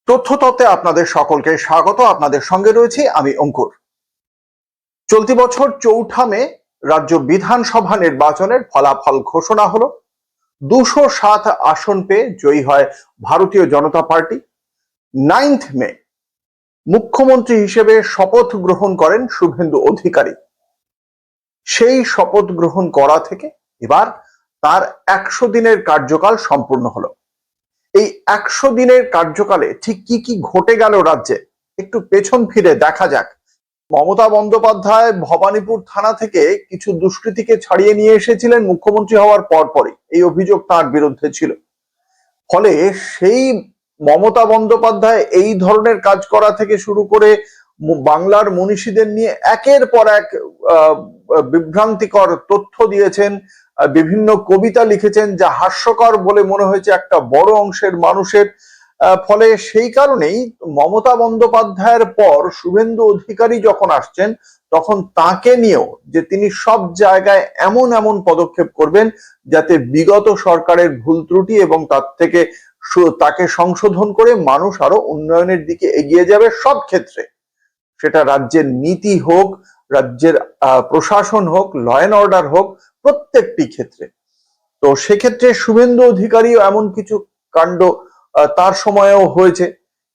তথ্যতত্ত্বে আপনাদের সকলকে স্বাগত। আপনাদের সঙ্গে রয়েছি আমি অঙ্কুর। চলতি বছর ৪ঠা মে রাজ্য বিধানসভা নির্বাচনের ফলাফল ঘোষণা হলো। ২০৭ আসন পেয়ে জয়ী হয় ভারতীয় জনতা পার্টি। 9th মে মুখ্যমন্ত্রী হিসেবে শপথ গ্রহণ করেন শুভেন্দু অধিকারী। সেই শপথ গ্রহণ করা থেকে এবার তার ১০০ দিনের কার্যকাল সম্পূর্ণ হলো। এই ১০০ দিনের কার্যকালে ঠিক কি কি ঘটে গেল রাজ্যে, একটু পেছন ফিরে দেখা যাক। মমতা বন্দ্যোপাধ্যায় ভবানীপুর থানা থেকে কিছু দুষ্কৃতীকে ছাড়িয়ে নিয়ে এসেছিলেন মুখ্যমন্ত্রী হওয়ার পরপরই, এই অভিযোগ তার বিরুদ্ধে ছিল। ফলে সেই মমতা বন্দ্যোপাধ্যায় এই ধরনের কাজ করা থেকে শুরু করে বাংলার মনীষীদের নিয়ে একের পর এক বিভ্রান্তিকর তথ্য দিয়েছেন, বিভিন্ন কবিতা লিখেছেন যা হাস্যকর বলে মনে হয়েছে একটা বড় অংশের মানুষের। ফলে সেই কারণেই মমতা বন্দ্যোপাধ্যায়ের পর শুভেন্দু অধিকারী যখন আসছেন তখন তাকে নিয়েও যে তিনি সব জায়গায় এমন এমন পদক্ষেপ করবেন যাতে বিগত সরকারের ভুল ত্রুটি এবং তার থেকে তাকে সংশোধন করে মানুষ আরো উন্নয়নের দিকে এগিয়ে যাবে সব ক্ষেত্রে, সেটা রাজ্যের নীতি হোক, রাজ্যের প্রশাসন হোক, ল অ্যান্ড অর্ডার হোক, প্রত্যেকটি ক্ষেত্রে। তো সেক্ষেত্রে শুভেন্দু অধিকারীও এমন কিছু কাণ্ড তার সময়েও হয়েছে,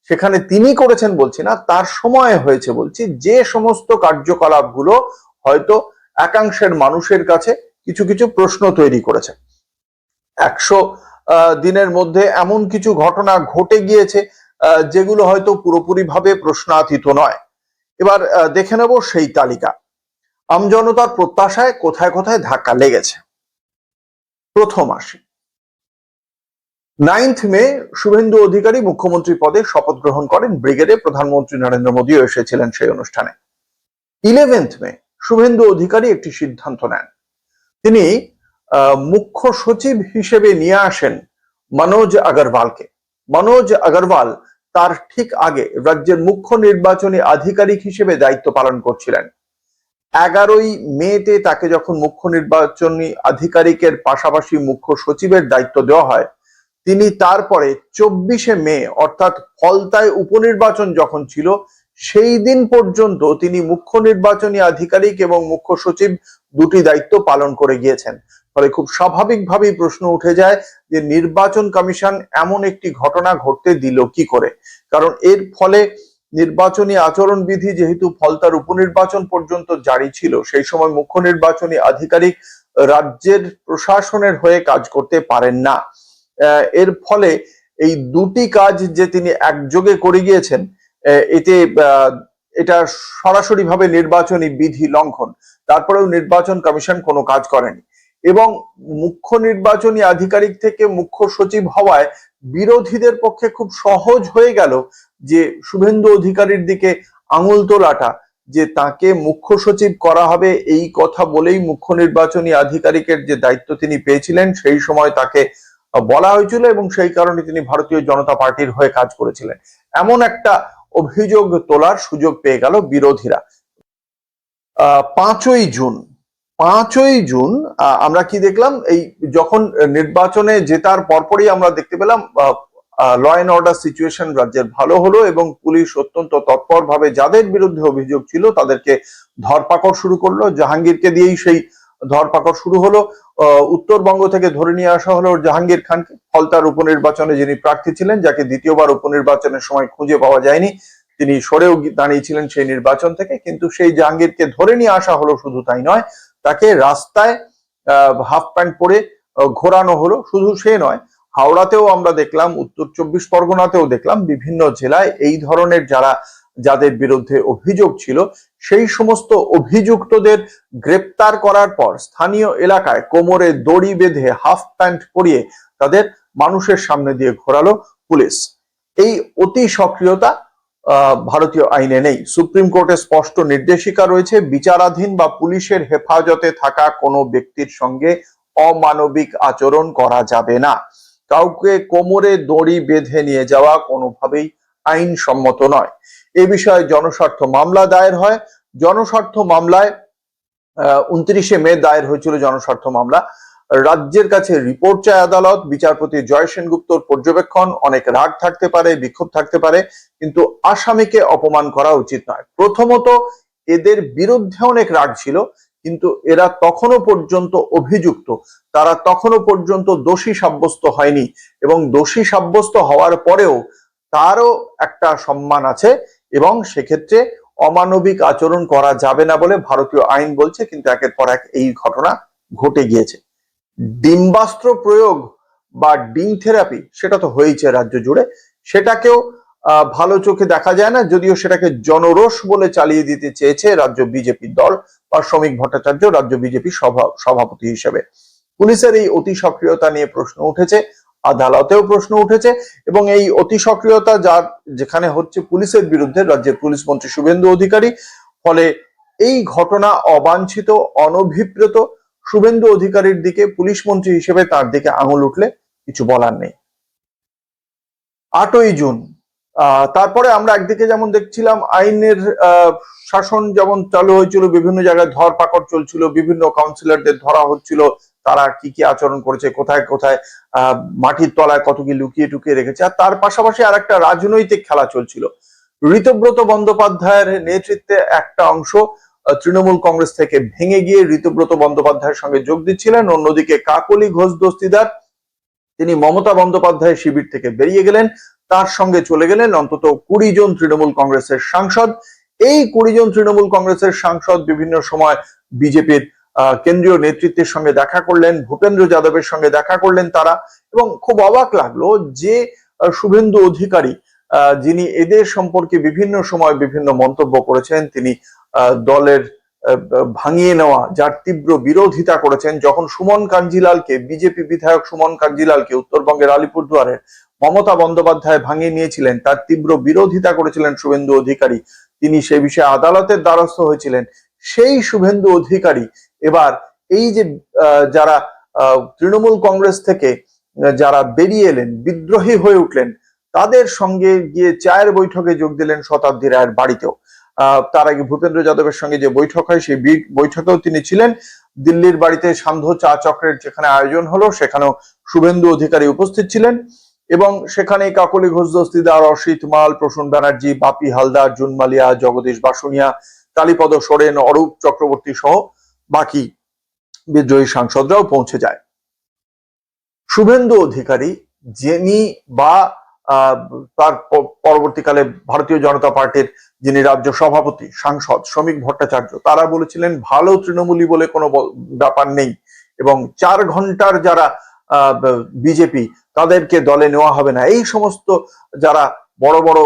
সেখানে তিনি করেছেন বলছি না, তার সময়ে হয়েছে বলছি, যে সমস্ত কার্যকলাপগুলো হয়তো একাংশের মানুষের কাছে কিছু কিছু প্রশ্ন তৈরি করেছে। ১০০ দিনের মধ্যে এমন কিছু ঘটনা ঘটে গিয়েছে যেগুলো হয়তো পুরোপুরিভাবে প্রশ্নাতীত নয়। এবার দেখে নেব সেই তালিকা। আমজনতার প্রত্যাশায় কোথায় কোথায় ধাক্কা লেগেছে। প্রথম আসি, 9th মে শুভেন্দু অধিকারী মুখ্যমন্ত্রী পদে শপথ গ্রহণ করেন ব্রিগেডে। প্রধানমন্ত্রী নরেন্দ্র মোদীও এসেছিলেন সেই অনুষ্ঠানে। 11th মে শুভেন্দু অধিকারী একটি সিদ্ধান্ত নেন। তিনি মুখ্য সচিব হিসেবে নিয়ে আসেন মনোজ আগরওয়ালকে। মনোজ আগরওয়াল তার ঠিক আগে রাজ্যের মুখ্য নির্বাচনী আধিকারিক হিসেবে দায়িত্ব পালন করছিলেন। 11ই মেতে তাকে যখন মুখ্য নির্বাচনী আধিকারিকের পাশাপাশি মুখ্য সচিবের দায়িত্ব দেওয়া হয়, তিনি তারপরে 24শে মে অর্থাৎ ফলতায় উপনির্বাচন যখন ছিল সেই দিন পর্যন্ত তিনি মুখ্য নির্বাচনী আধিকারিক এবং মুখ্য সচিব দুটি দায়িত্ব পালন করে গিয়েছেন। ফলে খুব স্বাভাবিকভাবেই প্রশ্ন উঠে যায় যে নির্বাচন কমিশন এমন একটি ঘটনা ঘটতে দিল কি করে, কারণ এর ফলে নির্বাচনী আচরণবিধি যেহেতু ফলতার উপনির্বাচন পর্যন্ত জারি ছিল, সেই সময় মুখ্য নির্বাচনী আধিকারিক রাজ্যের প্রশাসনের হয়ে কাজ করতে পারেন না। এর ফলে এই দুটি কাজ যে তিনি একযোগে করে গিয়েছেন, এটা সরাসরি ভাবে নির্বাচনী বিধি লঙ্ঘন। তারপরেও নির্বাচন কমিশন কোনো কাজ করেনি এবং মুখ্য নির্বাচনী আধিকারিক থেকে মুখ্য সচিব হওয়ায় বিরোধীদের পক্ষে খুব সহজ হয়ে গেল যে শুভেন্দু অধিকারীর দিকে আঙুল তোলাটা, যে তাকে মুখ্য সচিব করা হবে এই কথা বলেই মুখ্য নির্বাচনী আধিকারিকের যে দায়িত্ব তিনি পেয়েছিলেন সেই সময় তাকে বলা হয়েছিল এবং সেই কারণে তিনি ভারতীয় জনতা পার্টির হয়ে কাজ করেছিলেন। এমন একটা অভিযোগ তোলার সুযোগ পেয়ে গেল বিরোধীরা। 5ই জুন আমরা কি দেখলাম, এই যখন নির্বাচনে জেতার পরপরই আমরা দেখতে পেলাম ল অ্যান্ড অর্ডার সিচুয়েশন রাজ্যের ভালো হলো এবং পুলিশ অত্যন্ত তৎপর ভাবে যাদের বিরুদ্ধে অভিযোগ ছিল তাদেরকে ধরপাকড় শুরু করলো। জাহাঙ্গীরকে দিয়েই সেই ধরপাকড় শুরু হলো। উত্তরবঙ্গ থেকে ধরে নিয়ে আসা হলো জাহাঙ্গীর খানকে, ফলতার উপনির্বাচনে যিনি প্রার্থী ছিলেন, যাকে দ্বিতীয়বার উপনির্বাচনের সময় খুঁজে পাওয়া যায়নি, তিনি সরেও দাঁড়িয়েছিলেন সেই নির্বাচন থেকে, কিন্তু সেই জাহাঙ্গীরকে ধরে নিয়ে আসা হলো। শুধু তাই নয়, তাকে রাস্তায় হাফ প্যান্ট পরে ঘোরানো হলো। শুধু সে নয়, হাওড়াতেও আমরা দেখলাম, উত্তর 24 পরগনাতেও দেখলাম, বিভিন্ন জেলায় এই ধরনের যাদের বিরুদ্ধে অভিযোগ ছিল সেই সমস্ত অভিযুক্তদের গ্রেপ্তার করার পর স্থানীয় এলাকায় কোমরে দড়ি বেঁধে হাফ প্যান্ট পরিয়ে তাদের মানুষের সামনে দিয়ে ঘোরালো পুলিশ। এই অতি সক্রিয়তা ভারতীয় আইনে নেই। সুপ্রিম কোর্টে স্পষ্ট নির্দেশিকা রয়েছে, বিচারাধীন বা পুলিশের হেফাজতে থাকা কোনো ব্যক্তির সঙ্গে অমানবিক আচরণ করা যাবে না। কাউকে কোমরে দড়ি বেঁধে নিয়ে যাওয়া কোনোভাবেই আইনসম্মত নয়। এ বিষয়ে জনস্বার্থ মামলা দায়ের হয়। জনস্বার্থ মামলায় 29শে মে দায়ের হয়েছিল জনস্বার্থ মামলা। রাজ্যের কাছে রিপোর্ট চায় আদালত, বিচারপতি জয় সেনগুপ্তর পর্যবেক্ষণ, অনেক রাগ থাকতে পারে, বিক্ষোভ থাকতে পারে, কিন্তু আসামিকে অপমান করা উচিত নয়। প্রথমত এদের বিরুদ্ধে অনেক রাগ ছিল, কিন্তু এরা তখনও পর্যন্ত অভিযুক্ত, তারা তখনও পর্যন্ত দোষী সাব্যস্ত হয়নি, এবং দোষী সাব্যস্ত হওয়ার পরেও তারও একটা সম্মান আছে, এবং সেক্ষেত্রে অমানবিক আচরণ করা যাবে না বলে ভারতীয় আইন বলছে। কিন্তু একের পর এক এই ঘটনা ঘটে গিয়েছে। ডিম্বাস্ত্র প্রয়োগ বা ডিম থেরাপি সেটা তো হয়েছে রাজ্য জুড়ে, সেটাকেও ভালো চোখে দেখা যায় না, যদিও সেটাকে জনরোষ বলে চালিয়ে দিতে চেয়েছে রাজ্য বিজেপি দল বা শ্রমিক ভট্টাচার্য রাজ্য বিজেপি সভাপতি হিসেবে। পুলিশের এই অতি সক্রিয়তা নিয়ে প্রশ্ন উঠেছে, আদালতেও প্রশ্ন উঠেছে, এবং এই অতি সক্রিয়তা যার যেখানে হচ্ছে পুলিশের বিরুদ্ধে রাজ্যের পুলিশ মন্ত্রী শুভেন্দু অধিকারী, ফলে এই ঘটনা অবাঞ্ছিত, অনভিপ্রেত। শুভেন্দু অধিকারীর দিকে পুলিশ মন্ত্রী হিসেবে তার দিকে আঙুল উঠলে কিছু বলার নেই। 8ই জুন তারপরে আমরা একদিকে যেমন দেখছিলাম আইনের শাসন যেমন চালু হয়েছিল, বিভিন্ন জায়গায় ধরপাকড় চলছিল, বিভিন্ন কাউন্সিলরদের ধরা হচ্ছিল, তারা কি কি আচরণ করেছে, কোথায় কোথায় মাটির তলায় কত কি লুকিয়ে টুকিয়ে রেখেছে। আর তার পাশাপাশি আর একটা রাজনৈতিক খেলা চলছিল। ঋতব্রত বন্দ্যোপাধ্যায়ের নেতৃত্বে একটা অংশ তৃণমূল কংগ্রেস থেকে ভেঙে গিয়ে ঋতব্রত বন্দ্যোপাধ্যায়ের সঙ্গে যোগ দিচ্ছিলেন। অন্যদিকে কাকলি ঘোষ দস্তিদার, তিনি মমতা বন্দ্যোপাধ্যায়ের শিবির থেকে বেরিয়ে গেলেন, তার সঙ্গে চলে গেলেন অন্তত 20 জন তৃণমূল কংগ্রেসের সাংসদ। এই 20 জন তৃণমূল কংগ্রেসের সাংসদ বিভিন্ন সময় বিজেপির কেন্দ্রীয় নেতৃত্বের সঙ্গে দেখা করলেন, ভূপেন্দ্র যাদবের সঙ্গে দেখা করলেন তারা, এবং খুব অবাক লাগলো যে শুভেন্দু অধিকারী যিনি এদের সম্পর্কে বিভিন্ন সময় বিভিন্ন মন্তব্য করেছেন, তিনি দলের ভাঙিয়ে নেওয়া যার তীব্র বিরোধিতা করেছেন, যখন সুমন কাঞ্জিলালকে, বিজেপি বিধায়ক সুমন কাঞ্জিলালকে উত্তরবঙ্গের আলিপুরদুয়ারের মমতা বন্দ্যোপাধ্যায় ভাঙিয়ে নিয়েছিলেন, তার তীব্র বিরোধিতা করেছিলেন শুভেন্দু অধিকারী, তিনি সে বিষয়ে আদালতের দ্বারস্থ হয়েছিলেন। সেই শুভেন্দু অধিকারী এবার এই যে যারা তৃণমূল কংগ্রেস থেকে যারা বেরিয়ে এলেন, বিদ্রোহী হয়ে উঠলেন, তাদের সঙ্গে গিয়ে চায়ের বৈঠকে যোগ দিলেন শতাব্দী রায়ের বাড়িতেও। তার আগে ভূপেন্দ্র যাদবের সঙ্গে যে বৈঠক হয় সেই বৈঠকেও তিনি ছিলেন। দিল্লির বাড়িতে সান্ধ্য চা চক্রের যেখানে আয়োজন হলো সেখানেও শুভেন্দু অধিকারী উপস্থিত ছিলেন, এবং সেখানে কাকলি ঘোষ দস্তিদার, অসিত মাল, প্রসূন ব্যানার্জি, বাপি হালদার, জুন মালিয়া, জগদীশ বাসুনিয়া, কালীপদ সোরেন, অরূপ চক্রবর্তী সহ বাকি বিদ্রোহী সাংসদরাও পৌঁছে যায়। শুভেন্দু অধিকারী যিনি বা তার পরবর্তীকালে ভারতীয় জনতা পার্টির যিনি রাজ্য সভাপতি সাংসদ শ্রমিক ভট্টাচার্য, তারা বলেছিলেন ভালো তৃণমূলী বলে কোনো ব্যাপার নেই, এবং 4 ঘন্টার যারা বিজেপি তাদেরকে দলে নেওয়া হবে না। এই সমস্ত যারা বড় বড়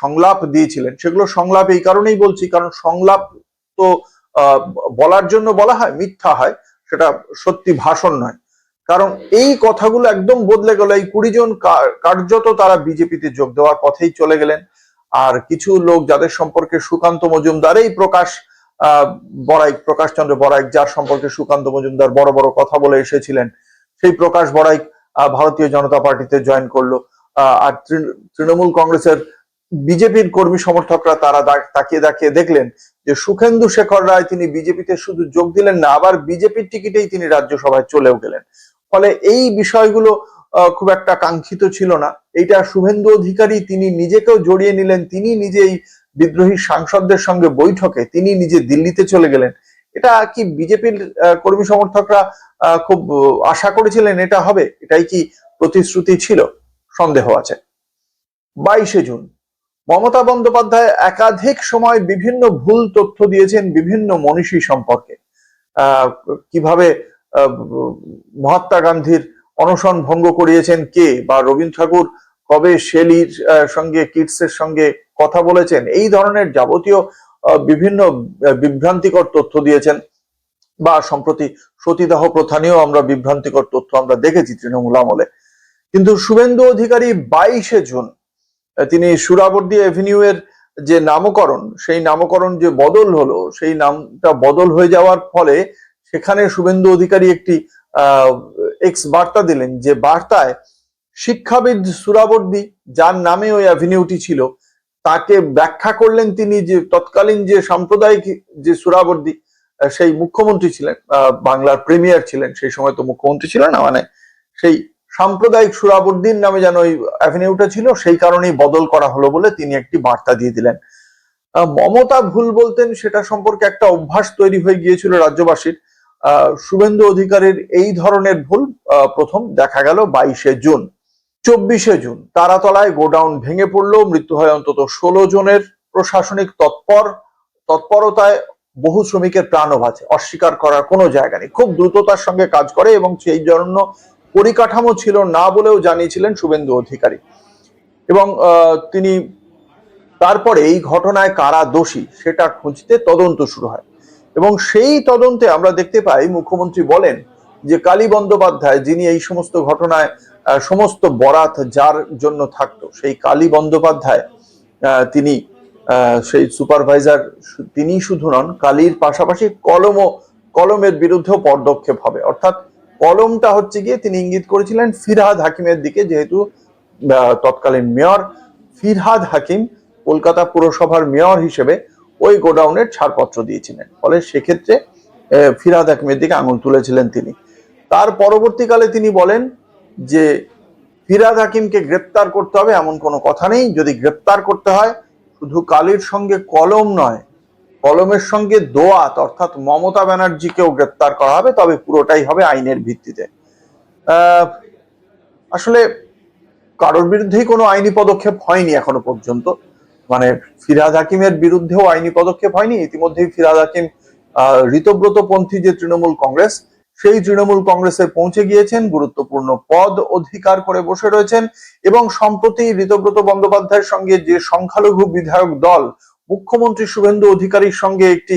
সংলাপ দিয়েছিলেন, সেগুলো সংলাপ এই কারণেই বলছি কারণ সংলাপ তো বলার জন্য বলা হয়, মিথ্যা হয়, সেটা সত্যি ভাষণ নয়। কারণ এই কথাগুলো একদম বদলে গেল। এই 20 জন কার্যত তারা বিজেপিতে যোগ দেওয়ার পথেই চলে গেলেন। আর কিছু লোক যাদের সম্পর্কে সুকান্ত মজুমদার, এই প্রকাশ চন্দ্র বড়াইক, যার সম্পর্কে সুকান্ত মজুমদার বড় বড় কথা বলে এসেছিলেন, সেই প্রকাশ বড়াইক ভারতীয় জনতা পার্টিতে জয়েন করলো। আর তৃণমূল কংগ্রেসের বিজেপির কর্মী সমর্থকরা তারা তাকিয়ে তাকিয়ে দেখলেন যে সুখেন্দু শেখর রায় তিনি বিজেপিতে শুধু যোগ দিলেন না, আবার বিজেপির টিকিটেই তিনি রাজ্যসভায় চলেও গেলেন। ফলে এই বিষয়গুলো খুব একটা কাঙ্ক্ষিত ছিল না। এইটা শুভেন্দু অধিকারী তিনি নিজেকেও জড়িয়ে নিলেন, তিনি নিজেই বিদ্রোহী সাংসদদের সঙ্গে বৈঠকে তিনি নিজে দিল্লিতে চলে গেলেন। এটা কি বিজেপির কর্মী সমর্থকরা খুব আশা করেছিলেন এটা হবে? এটাই কি প্রতিশ্রুতি ছিল? সন্দেহ আছে। 22শে জুন মমতা বন্দ্যোপাধ্যায় একাধিক সময় বিভিন্ন ভুল তথ্য দিয়েছেন বিভিন্ন মনীষী সম্পর্কে। কিভাবে মহাত্মা গান্ধীর অনশন ভঙ্গ করিয়েছেন কে, বা রবীন্দ্র ঠাকুর কবে শেলির সঙ্গে কিটসের সঙ্গে কথা বলেছেন, এই ধরনের যাবতীয় বিভিন্ন বিভ্রান্তিকর তথ্য দিয়েছেন। বা সম্প্রতি সতীদাহ প্রথা নিয়েও আমরা বিভ্রান্তিকর তথ্য আমরা দেখেছি তৃণমূল আমলে। কিন্তু শুভেন্দু অধিকারী 22শে জুন তিনি সুরাবর্দী এভিনিউ এর যে নামকরণ, সেই নামকরণ যে বদল হলো, সেই নামটা বদল হয়ে যাওয়ার ফলে সেখানে শুভেন্দু অধিকারী একটি এক্স বার্তা দিলেন, যে বার্তায় শিক্ষাবিদ সুরাবর্দী, যার নামে ওই অ্যাভিনিউটি ছিল, তাকে ব্যাখ্যা করলেন তিনি যে তৎকালীন যে সাম্প্রদায়িক যে সুরাবর্দী সেই মুখ্যমন্ত্রী ছিলেন, বাংলার প্রিমিয়ার ছিলেন, সেই সময় তো মুখ্যমন্ত্রী ছিল না, মানে সেই সাম্প্রদায়িক সুরাবুদ্দিন নামে যেন ওই অ্যাভিনিউটা ছিল, সেই কারণেই বদল করা হলো বলে তিনি একটি বার্তা দিয়ে দিলেন। মমতা ভুল বলতেন সেটা সম্পর্কে একটা অভ্যাস তৈরি হয়ে গিয়েছিল রাজ্যবাসীর। শুভেন্দু অধিকারীর এই ধরনের ভুল প্রথম দেখা গেল 22শে জুন। 24শে জুন তারাতলায় গোডাউন ভেঙে পড়লো, মৃত্যু হয় অন্তত 16 জনের। প্রশাসনিক তৎপরতায় বহু শ্রমিকের প্রাণও বাঁচে, অস্বীকার করার কোনো জায়গা নেই। খুব দ্রুততার সঙ্গে কাজ করে এবং সেই জন্য পরিকাঠামো ছিল না বলেও জানিয়েছিলেন শুভেন্দু অধিকারী। এবং তিনি তারপরে এই ঘটনায় কারা দোষী সেটা খুঁজতে তদন্ত শুরু হয় এবং সেই তদন্তে আমরা দেখতে পাই মুখ্যমন্ত্রী বলেন যে কালী বন্দ্যোপাধ্যায়, যিনি এই সমস্ত ঘটনায় সমস্ত বরাত যার জন্য থাকতো, সেই কালী বন্দ্যোপাধ্যায় তিনি সেই সুপারভাইজার, তিনি শুধু নন, কালীর পাশাপাশি কলমের বিরুদ্ধেও পদক্ষেপ হবে। অর্থাৎ কলমটা হচ্ছে গিয়ে তিনি ইঙ্গিত করেছিলেন ফিরহাদ হাকিমের দিকে, যেহেতু তৎকালীন মেয়র ফিরহাদ হাকিম কলকাতা পুরসভার মেয়র হিসেবে ওই গোডাউনের ছাড়পত্র দিয়েছিলেন, ফলে সেক্ষেত্রে ফিরহাদ হাকিমের দিকে আঙুল তুলেছিলেন তিনি। তার পরবর্তীকালে তিনি বলেন যে ফিরহাদ হাকিমকে গ্রেপ্তার করতে হবে এমন কোনো কথা নেই, যদি গ্রেপ্তার করতে হয় শুধু কালীর সঙ্গে কলম নয়, কলমের সঙ্গে দোয়াত অর্থাৎ মমতা ব্যানার্জিকেও গ্রেপ্তার করা হবে, তবে পুরোটাই হবে আইনের ভিত্তিতে। আসলে কারোর বিরুদ্ধেই কোনো আইনি পদক্ষেপ হয়নি এখনো পর্যন্ত, মানে ফিরহাদ হাকিমের বিরুদ্ধেও আইনি পদক্ষেপ হয়নি। ইতিমধ্যেই ফিরহাদ হাকিম ঋতব্রতপন্থী যে তৃণমূল কংগ্রেস, সেই তৃণমূল কংগ্রেসে পৌঁছে গিয়েছেন, গুরুত্বপূর্ণ পদ অধিকার করে বসে রয়েছেন এবং সম্প্রতি ঋতব্রত বন্দ্যোপাধ্যায়ের সঙ্গে যে সংখ্যালঘু বিধায়ক দল মুখ্যমন্ত্রী শুভেন্দু অধিকারীর সঙ্গে একটি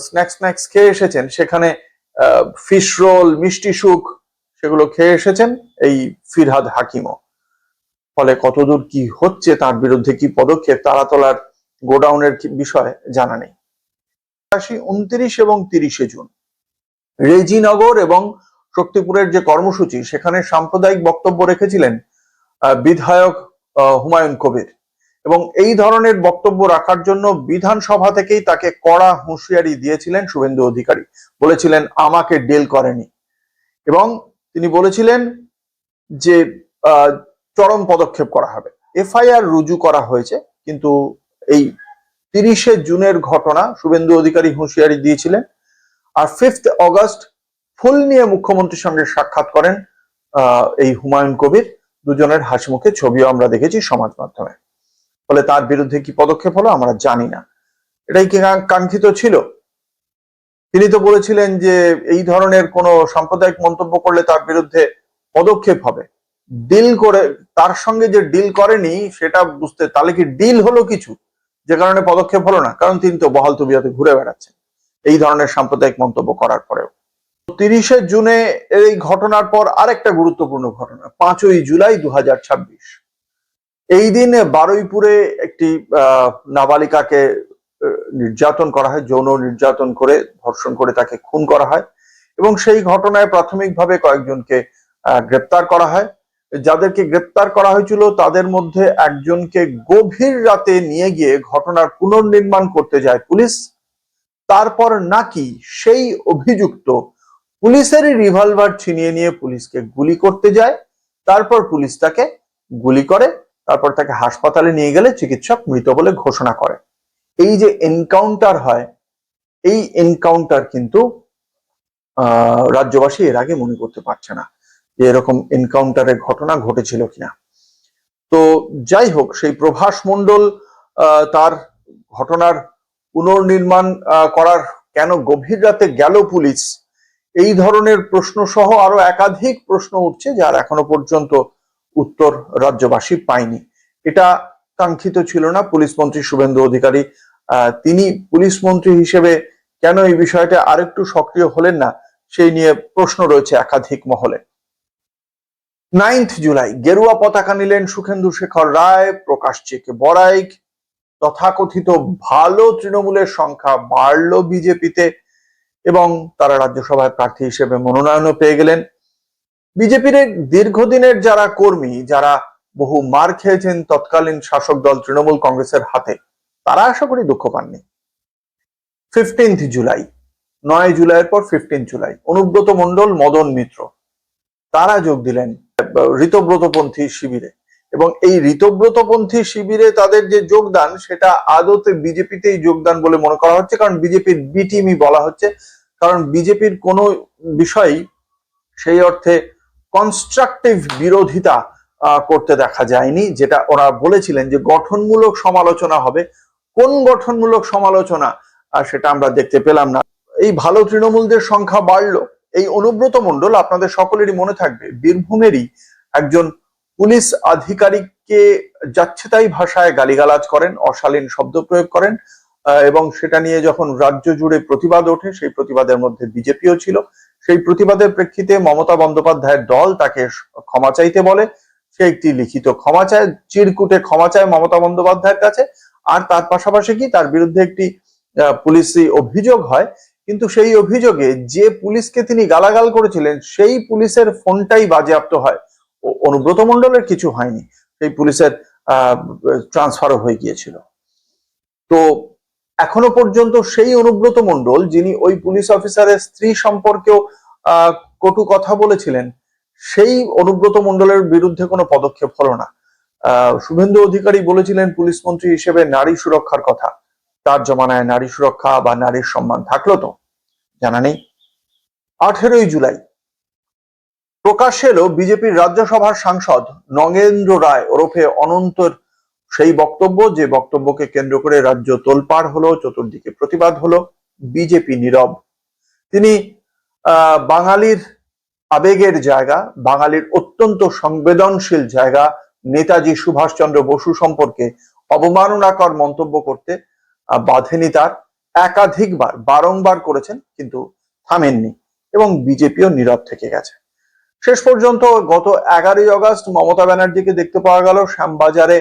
স্ন্যাক্স খেয়ে এসেছেন, সেখানে ফিশ রোল, মিষ্টি সুখ সেগুলো খেয়ে এসেছেন এই ফিরহাদ হাকিমও। ফলে কতদূর কি হচ্ছে, তার বিরুদ্ধে কি পদক্ষেপ, তারাতলার গোডাউনের বিষয়ে জানা নেই। 29 এবং 30শে জুন রেজিনগর এবং শক্তিপুরের যে কর্মসূচি, সেখানে সাম্প্রদায়িক বক্তব্য রেখেছিলেন বিধায়ক হুমায়ুন কবির এবং এই ধরনের বক্তব্য রাখার জন্য বিধানসভা থেকেই তাকে কড়া হুঁশিয়ারি দিয়েছিলেন শুভেন্দু অধিকারী। বলেছিলেন আমাকে ডিল করেনি এবং তিনি বলেছিলেন যে চরম পদক্ষেপ করা হবে। এফআইআর রুজু করা হয়েছে, কিন্তু এই 30শে জুনের ঘটনা শুভেন্দু অধিকারী হুঁশিয়ারি দিয়েছিলেন। আর 5th অগস্ট ফুল নিয়ে মুখ্যমন্ত্রীর সঙ্গে সাক্ষাৎ করেন এই হুমায়ুন কবির। দুজনের হাসি মুখে ছবিও আমরা দেখেছি সমাজ মাধ্যমে। ফলে তার বিরুদ্ধে কি পদক্ষেপ হলো আমরা জানি না, এটাই কি কাঙ্ক্ষিত ছিল? তিনি তো বলেছিলেন যে এই ধরনের কোনো সাম্প্রদায়িক মন্তব্য করলে তার বিরুদ্ধে পদক্ষেপ হবে। ডিল করে, তার সঙ্গে যে ডিল করেনি সেটা বুঝতে, তাহলে কি ডিল হলো কিছু যে কারণে পদক্ষেপ হলো না? কারণ তিনি তো বহাল তবিয়তে ঘুরে বেড়াচ্ছেন এই ধরনের সাম্প্রদায়িক মন্তব্য করার পরেও। 30শে জুনে এই ঘটনার পর আরেকটা গুরুত্বপূর্ণ ঘটনা, 5ই জুলাই 2026। এই দিন বারুইপুরে একটি নাবালিকাকে নির্যাতন করা হয়, যৌন নির্যাতন করে, ধর্ষণ করে তাকে খুন করা হয় এবং সেই ঘটনায় প্রাথমিকভাবে কয়েকজনকে গ্রেপ্তার করা হয়। যাদেরকে গ্রেপ্তার করা হয়েছিল তাদের মধ্যে একজনকে গভীর রাতে নিয়ে গিয়ে ঘটনার পুনর্নির্মাণ করতে যায় পুলিশ। তারপর নাকি সেই অভিযুক্ত পুলিশেরই রিভলভার ছিনিয়ে নিয়ে পুলিশকে গুলি করতে যায়, তারপর পুলিশ তাকে গুলি করে, তারপর তাকে হাসপাতালে নিয়ে গেলে চিকিৎসক মৃত বলে ঘোষণা করে। এই যে এনকাউন্টার হয়, এই এনকাউন্টার কিন্তু রাজ্যবাসী এর আগে মনে করতে পারছে না যে এরকম এনকাউন্টারের ঘটনা ঘটেছিল কিনা। তো যাই হোক, সেই প্রভাস মণ্ডল তার ঘটনার পুনর্নির্মাণ করার কেন গভীর রাতে গেল পুলিশ, এই ধরনের প্রশ্ন সহ আরো একাধিক প্রশ্ন উঠছে যার এখনো পর্যন্ত উত্তর রাজ্যবাসী পায়নি। এটা কাঙ্ক্ষিত ছিল না। পুলিশ মন্ত্রী শুভেন্দু অধিকারী তিনি পুলিশ মন্ত্রী হিসেবে কেন এই বিষয়টা আরেকটু সক্রিয় হলেন না, সেই নিয়ে প্রশ্ন রয়েছে একাধিক মহলে। 9th জুলাই গেরুয়া পতাকা নিলেন সুখেন্দু শেখর রায়, প্রকাশ চেকে বড়াইক। তথাকথিত ভালো তৃণমূলের সংখ্যা বাড়ল বিজেপিতে এবং তারা রাজ্যসভায় প্রার্থী হিসেবে মনোনয়নও পেয়ে গেলেন। বিজেপির দীর্ঘদিনের যারা কর্মী, যারা বহু মার খেয়েছেন তৎকালীন শাসক দল তৃণমূল কংগ্রেসের হাতে, তারা আশা করি দুঃখ পাননি। 15th জুলাই 9 জুলাইয়ের পর 15 জুলাই অনুব্রত মণ্ডল, মদন মিত্র তারা যোগ দিলেন ঋতব্রতপন্থী শিবিরে। এবং এই ঋতব্রতপন্থী শিবিরে তাদের যে যোগদান সেটা আদতে বিজেপিতেই যোগদান বলে মনে করা হচ্ছে, কারণ বিজেপির বি টিমই বলা হচ্ছে। কারণ বিজেপির কোনো বিষয়ই সেই অর্থে কনস্ট্রাকটিভ বিরোধিতা করতে দেখা যায়নি, যেটা ওরা বলেছিলেন যে গঠনমূলক সমালোচনা হবে। কোন গঠনমূলক সমালোচনা সেটা আমরা দেখতে পেলাম না। এই ভালো তৃণমূলদের সংখ্যা বাড়লো। এই অনুব্রত মণ্ডল আপনাদের সকলেরই মনে থাকবে বীরভূমেরই একজন পুলিশ আধিকারিককে যাচ্ছে তাই ভাষায় গালিগালাজ করেন, অশালীন শব্দ প্রয়োগ করেন, এবং সেটা নিয়ে যখন রাজ্য জুড়ে প্রতিবাদ ওঠে সেই প্রতিবাদের মধ্যে বিজেপিও ছিল। সেই প্রতিবাদের প্রেক্ষিতে মমতা বন্দ্যোপাধ্যায়ের দল তাকে ক্ষমা চাইতে বলে। সে একটি লিখিত ক্ষমা চায়, চিরকুটে ক্ষমা চায় মমতা বন্দ্যোপাধ্যায়ের কাছে। আর তার পাশাপাশি কি তার বিরুদ্ধে একটি পুলিশি অভিযোগ হয়, কিন্তু সেই অভিযোগে যে পুলিশকে তিনি গালাগাল করেছিলেন সেই পুলিশের ফোনটাই বাজেয়াপ্ত হয়। অনুব্রত মণ্ডলের কিছু হয়নি, সেই পুলিশের ট্রান্সফারও হয়ে গিয়েছিল। তো এখনো পর্যন্ত সেই অনুব্রত মণ্ডল, যিনি ওই পুলিশ অফিসারের স্ত্রী সম্পর্কেও কটু কথা বলেছিলেন, সেই অনুব্রত মণ্ডলের বিরুদ্ধে কোনো পদক্ষেপ হলো না। শুভেন্দু অধিকারী বলেছিলেন পুলিশ মন্ত্রী হিসেবে নারী সুরক্ষার কথা। তার জমানায় নারী সুরক্ষা বা নারীর সম্মান থাকলো তো? জানা নেই। 18 জুলাই প্রকাশ্যে এলো বিজেপির রাজ্যসভার সাংসদ নগেন্দ্র রায় ওরফে অনন্তর সেই বক্তব্য, যে বক্তব্যকে কেন্দ্র করে রাজ্য তোলপাড় হলো, চতুর্দিকে প্রতিবাদ হলো। বিজেপি নীরব। তিনি বাঙালির আবেগের জায়গা, বাঙালির অত্যন্ত সংবেদনশীল জায়গা নেতাজি সুভাষচন্দ্র বসু সম্পর্কে অবমাননাকর মন্তব্য করতে বাধেনি তার। একাধিকবার বারংবার করেছেন, কিন্তু থামেননি, এবং বিজেপিও নীরব থেকে গেছে। শেষ পর্যন্ত গত 11 আগস্ট মমতা ব্যানার্জিকে দেখতে পাওয়া গেল শ্যামবাজারে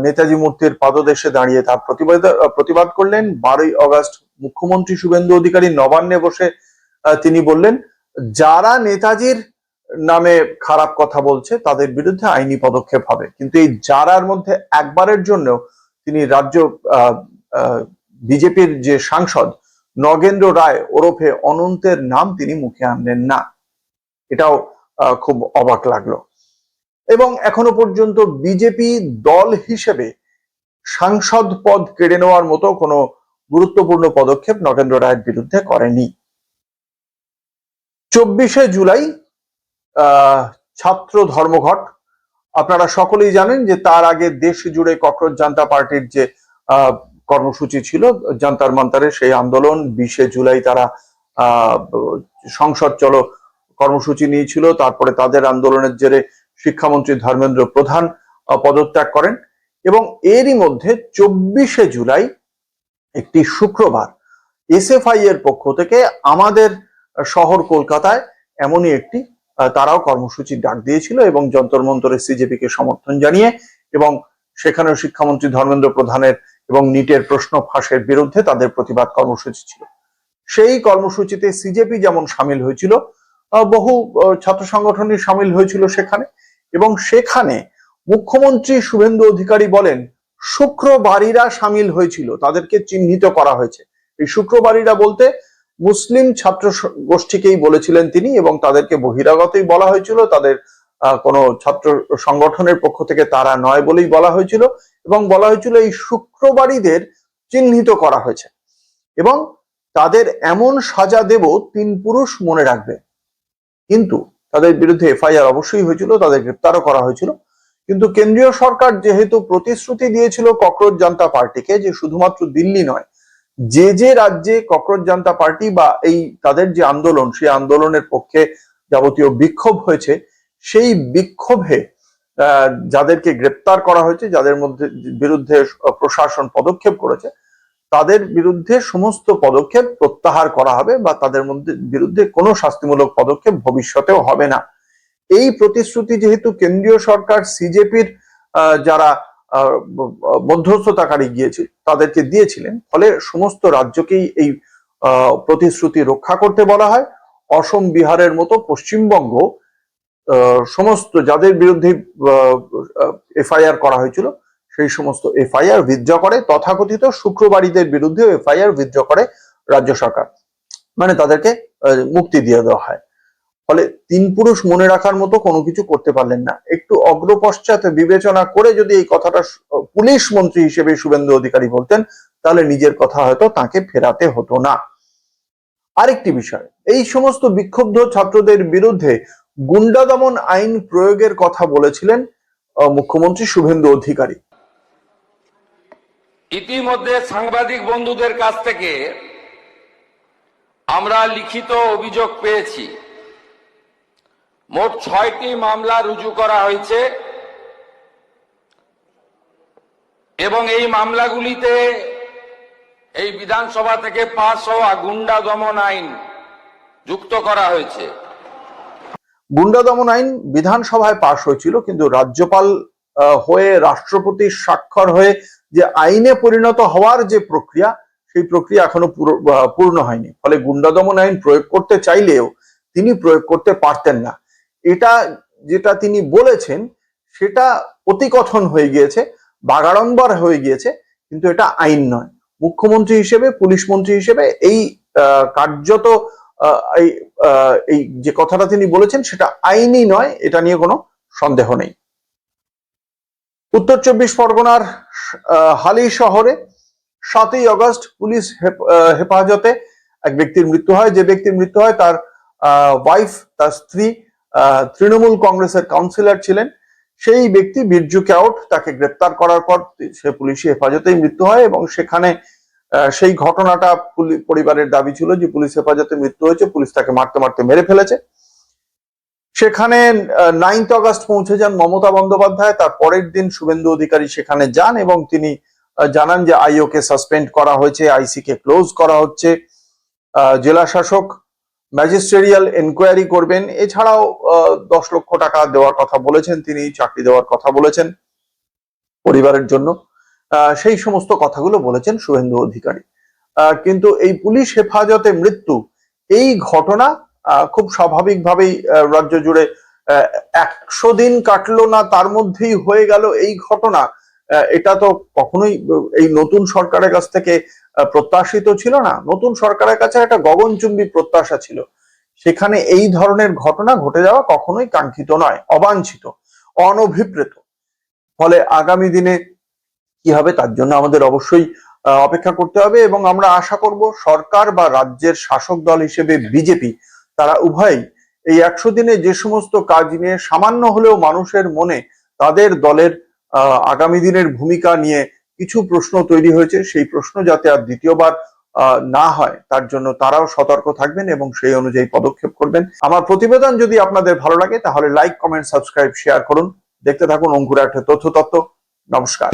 নেতাজি মূর্তির পাদদেশে দাঁড়িয়ে তার প্রতিবাদ করলেন। 12 আগস্ট মুখ্যমন্ত্রী শুভেন্দু অধিকারী নবান্নে বসে তিনি বললেন যারা নেতাজির নামে খারাপ কথা বলছে তাদের বিরুদ্ধে আইনি পদক্ষেপ হবে। কিন্তু এই যারার মধ্যে একবারের জন্য তিনি রাজ্য বিজেপির যে সাংসদ নগেন্দ্র রায় ওরফে অনন্তের নাম তিনি মুখে আনলেন না। এটাও খুব অবাক লাগলো। এবং এখনো পর্যন্ত বিজেপি দল হিসেবে সাংসদ পদ কেড়ে নেওয়ার মতো কোনো গুরুত্বপূর্ণ পদক্ষেপ নগেন্দ্র রায়ের বিরুদ্ধে করেনি। 24 জুলাই ছাত্র ধর্মঘট। আপনারা সকলেই জানেন যে তার আগে দেশ জুড়ে ককরোচ জনতা পার্টির যে কর্মসূচি ছিল জান্তার মান্তারে, সেই আন্দোলন। 20 জুলাই তারা সংসদ চলো কর্মসূচি নিয়েছিল। তারপরে তাদের আন্দোলনের জেরে শিক্ষামন্ত্রী ধর্মেন্দ্র প্রধান পদত্যাগ করেন। এবং এরই মধ্যে 24 জুলাই একটি শুক্রবার এসএফআই এর পক্ষ থেকে আমাদের শহর কলকাতায় এমনই একটি তারাও কর্মসূচির ডাক দিয়েছিল, এবং যন্তর মন্তরে সিজেপিকে সমর্থন জানিয়ে, এবং সেখানেও শিক্ষামন্ত্রী ধর্মেন্দ্র প্রধানের এবং নিটের প্রশ্ন ফাঁসের বিরুদ্ধে তাদের প্রতিবাদ কর্মসূচি ছিল। সেই কর্মসূচিতে সিজেপি যেমন সামিল হয়েছিল, বহু ছাত্র সংগঠনই সামিল হয়েছিল সেখানে। এবং সেখানে মুখ্যমন্ত্রী শুভেন্দু অধিকারী বলেন শুক্রবারীরা সামিল হয়েছিল, তাদেরকে চিহ্নিত করা হয়েছে। এই শুক্রবারীরা বলতে মুসলিম ছাত্র গোষ্ঠীকেই বলেছিলেন তিনি, এবং তাদেরকে বহিরাগতই বলা হয়েছিল, তাদের কোনো ছাত্র সংগঠনের পক্ষ থেকে তারা নয় বলেই বলা হয়েছিল। এবং বলা হয়েছিল এই শুক্রবারীদের চিহ্নিত করা হয়েছে এবং তাদের এমন সাজা দেব 3 পুরুষ মনে রাখবে। কিন্তু তাদের বিরুদ্ধে এফআইআর অবশ্যই হয়েছিল, তাদের গ্রেপ্তারও করা হয়েছিল। কিন্তু কেন্দ্রীয় সরকার যেহেতু প্রতিশ্রুতি দিয়েছিল ককরোচ জনতা পার্টিকে যে শুধুমাত্র দিল্লি নয়, যে যে রাজ্যে ককরোচ জনতা পার্টি বা এই তাদের যে আন্দোলন, সেই আন্দোলনের পক্ষে যাবতীয় বিক্ষোভ হয়েছে, সেই বিক্ষোভে যাদেরকে গ্রেপ্তার করা হয়েছে, যাদের বিরুদ্ধে প্রশাসন পদক্ষেপ করেছে, তাদের বিরুদ্ধে সমস্ত পদক্ষেপ প্রত্যাহার করা হবে বা তাদের বিরুদ্ধে কোনো শাস্তিমূলক পদক্ষেপ ভবিষ্যতেও হবে না। এই প্রতিশ্রুতি যেহেতু কেন্দ্রীয় সরকার সিজেপির যারা মধ্যস্থতাকারী গিয়েছিল তাদেরকে দিয়েছিলেন, ফলে সমস্ত রাজ্যকেই এই প্রতিশ্রুতি রক্ষা করতে বলা হয়। অসম, বিহারের মতো পশ্চিমবঙ্গ সমস্ত যাদের বিরুদ্ধে এফআইআর করা হয়েছিল সেই সমস্ত এফআইআর উইথড্র করে, তথাকথিত শুক্রবারীদের বিরুদ্ধে এফআইআর উইথড্র করে রাজ্য সরকার। মানে তাদেরকে মুক্তি দিয়ে দেওয়া হয়। ফলে তিন পুরুষ মনে রাখার মতো কোনো কিছু করতে পারলেন না। একটু অগ্রপশ্চাৎ বিবেচনা করে যদি এই কথাটা পুলিশ মন্ত্রী হিসেবে শুভেন্দু অধিকারী বলতেন, তাহলে নিজের কথা হয়তো তাকে ফেরাতে হতো না। আরেকটি বিষয়, এই সমস্ত বিক্ষুব্ধ ছাত্রদের বিরুদ্ধে গুন্ডা দমন আইন প্রয়োগের কথা বলেছিলেন মুখ্যমন্ত্রী শুভেন্দু অধিকারী। ইতিমধ্যে সাংবাদিক বন্ধুদের কাছ থেকে আমরা লিখিত অভিযোগ পেয়েছি। মোট ৬টি মামলা রুজু করা হয়েছে এবং এই মামলাগুলিতে এই বিধানসভা থেকে পাস হওয়া গুন্ডা দমন আইন যুক্ত করা হয়েছে। গুন্ডা দমন আইন বিধানসভায় পাশ হয়েছিল, কিন্তু রাজ্যপাল হয়ে রাষ্ট্রপতির স্বাক্ষর হয়ে যে আইনে পরিণত হওয়ার যে প্রক্রিয়া, সেই প্রক্রিয়া এখনো পূর্ণ হয়নি। ফলে গুন্ডা দমন আইন প্রয়োগ করতে চাইলেও তিনি প্রয়োগ করতে পারতেন না। এটা যেটা তিনি বলেছেন সেটা অতিকথন হয়ে গিয়েছে, বাগাড়ম্বর হয়ে গিয়েছে, কিন্তু এটা আইন নয়। মুখ্যমন্ত্রী হিসেবে, পুলিশ মন্ত্রী হিসেবে এই কার্যত এই যে কথাটা তিনি বলেছেন সেটা আইনি নয়, এটা নিয়ে কোনো সন্দেহ নেই। উত্তর ২৪ পরগনার হালি শহরে ৭ই আগস্ট পুলিশ হেফাজতে এক ব্যক্তির মৃত্যু হয়। যে ব্যক্তির মৃত্যু হয় তার ওয়াইফ, তার স্ত্রী তৃণমূল কংগ্রেসের কাউন্সিলর ছিলেন। সেই ব্যক্তি বিরজু কেওট, তাকে গ্রেপ্তার করার পর সে পুলিশি হেফাজতেই মৃত্যু হয় এবং সেখানে সেই ঘটনাটা পরিবারের দাবি ছিল যে পুলিশ হেফাজতে মৃত্যু হয়েছে, পুলিশ তাকে মারতে মারতে মেরে ফেলেছে। সেখানে 9 আগস্ট পৌঁছে যান মমতা বন্দ্যোপাধ্যায়। তার পরের দিন শুভেন্দু অধিকারী সেখানে যান এবং তিনি জানান যে আইও কে সাসপেন্ড করা হয়েছে, আইসি কে ক্লোজ করা হচ্ছে, জেলা শাসক ম্যাজিস্ট্রেরিয়াল এনকোয়ারি করবেন। এছাড়াও 10 লক্ষ টাকা দেওয়ার কথা বলেছেন, তিনি চাকরি দেওয়ার কথা বলেছেন পরিবারের জন্য। সেই সমস্ত কথাগুলো বলেছেন শুভেন্দু অধিকারী। কিন্তু এই পুলিশ হেফাজতে মৃত্যু, এই ঘটনা খুব স্বাভাবিকভাবেই রাজ্য জুড়ে 100 দিন কাটলো না তার মধ্যেই হয়ে গেল এই ঘটনা। এটা তো কখনোই এই নতুন সরকারের কাছ থেকে প্রত্যাশিত ছিল না। নতুন সরকারের কাছে একটা গগনচুম্বী প্রত্যাশা ছিল, সেখানে এই ধরনের ঘটনা ঘটে যাওয়া কখনোই কাঙ্ক্ষিত নয়, অবাঞ্ছিত, অনভিপ্রেত। ফলে আগামী দিনে কি হবে তার জন্য আমাদের অবশ্যই অপেক্ষা করতে হবে এবং আমরা আশা করব সরকার বা রাজ্যের শাসক দল হিসেবে বিজেপি, তারা উভয়ই এই 100 দিনে যে সমস্ত কাজ নিয়ে সামান্য হলেও মানুষের মনে তাদের দলের আগামী দিনের ভূমিকা নিয়ে কিছু প্রশ্ন তৈরি হয়েছে, সেই প্রশ্ন যাতে আর দ্বিতীয়বার না হয় তার জন্য তারাও সতর্ক থাকবেন এবং সেই অনুযায়ী পদক্ষেপ করবেন। আমার প্রতিবেদন যদি আপনাদের ভালো লাগে তাহলে লাইক, কমেন্ট, সাবস্ক্রাইব, শেয়ার করুন। দেখতে থাকুন অঙ্কুর একটা তথ্য তত্ত্ব। নমস্কার।